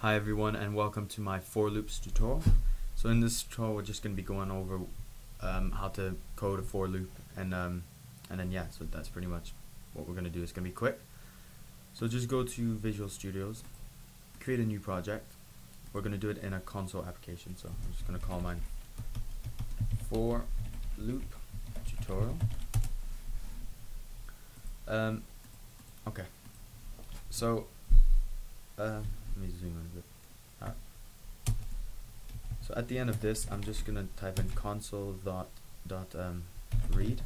Hi everyone and welcome to my for loops tutorial. So in this tutorial we're just going to be going over how to code a for loop and then yeah, so that's pretty much what we're going to do. It's going to be quick. So just go to Visual Studios, create a new project. We're going to do it in a console application, so I'm just going to call mine for loop tutorial. Okay, so let me zoom in a bit. Alright. So at the end of this, I'm just gonna type in console.read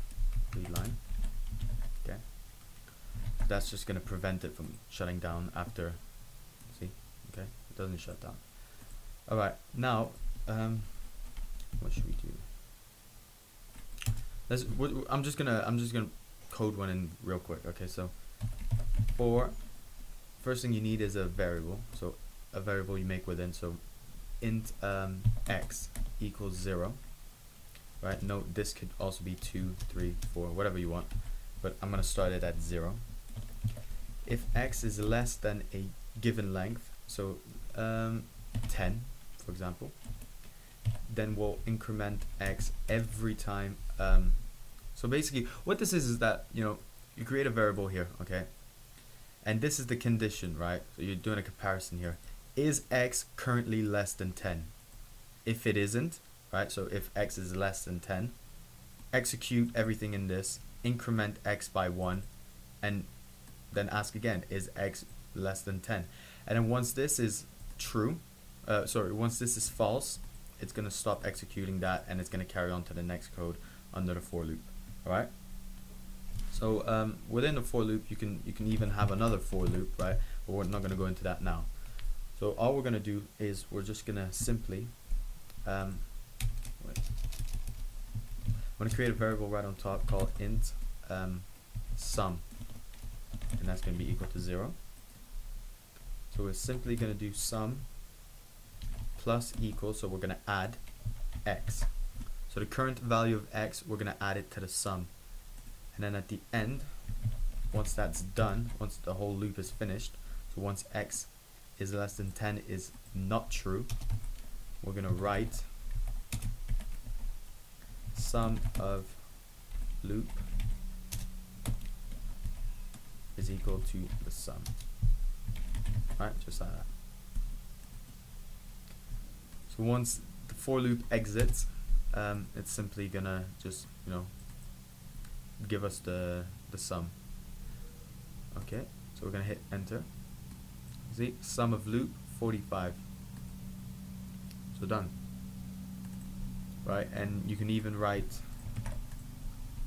line. Okay. That's just gonna prevent it from shutting down after. See? Okay. It doesn't shut down. Alright. Now, what should we do? I'm just gonna code one in real quick. Okay. So first thing you need is a variable. So a variable you make within. So int x equals 0. Right. Note this could also be 2, 3, 4, whatever you want. But I'm gonna start it at 0. If x is less than a given length, so 10, for example, then we'll increment x every time. So basically, what this is that you create a variable here, okay? And this is the condition, right? So you're doing a comparison here. Is x currently less than 10? If it isn't, right? So if x is less than 10, execute everything in this, increment x by 1, and then ask again, is x less than 10? And then once this is true, once this is false, it's going to stop executing that and it's going to carry on to the next code under the for loop. Alright? So within the for loop, you can even have another for loop, right? But we're not going to go into that now. So all we're going to do is we're just going to simply I'm going to create a variable right on top called int sum, and that's going to be equal to 0. So we're simply going to do sum plus equal, so we're going to add x. So the current value of x, we're going to add it to the sum. And then at the end, once that's done, once the whole loop is finished, so once x is less than 10 is not true, we're going to write sum of loop is equal to the sum. Alright, just like that. So once the for loop exits, it's simply going to just, give us the sum. Okay, so we're gonna hit enter. See, sum of loop 45. So done. Right, and you can even write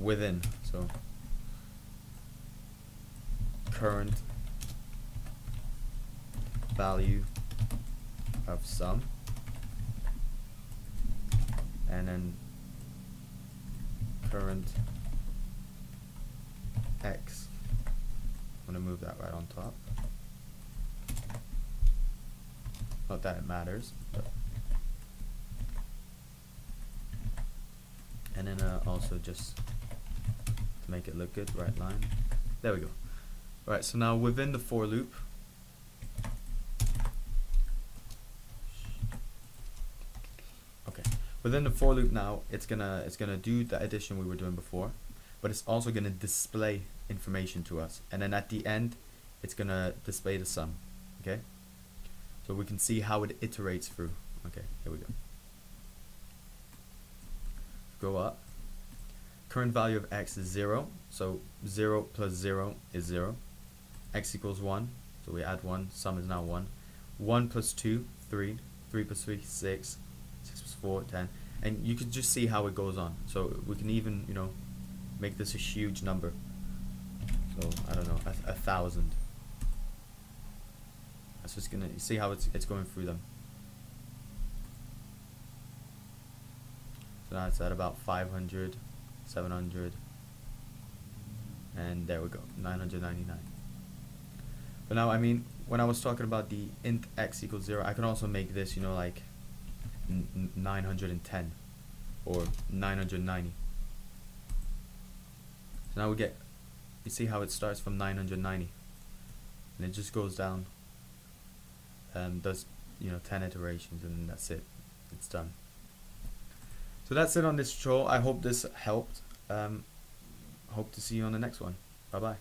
within. So current value of sum, and then current x. I'm going to move that right on top. Not that it matters, but. And then also just to make it look good, right line. There we go. Right, so now within the for loop, okay, within the for loop now, it's gonna do the addition we were doing before, but it's also gonna display information to us, and then at the end it's gonna display the sum. Okay, so we can see how it iterates through. Okay, here we go. Go up. Current value of x is 0, so 0 plus 0 is 0. X equals 1, so we add 1, sum is now 1. 1 plus 2, 3. 3 plus 3, 6. 6 plus 4, 10. And you can just see how it goes on. So we can even, make this a huge number. So I don't know, 1,000. That's just gonna see how it's going through them. So now it's at about 500, 700, and there we go, 999. But now, I mean, when I was talking about the int x equals 0, I can also make this, like 910 or 990. So now you see how it starts from 990 and it just goes down does 10 iterations, and then that's it. It's done. So that's it on this tutorial. I hope this helped. Hope to see you on the next one. Bye bye.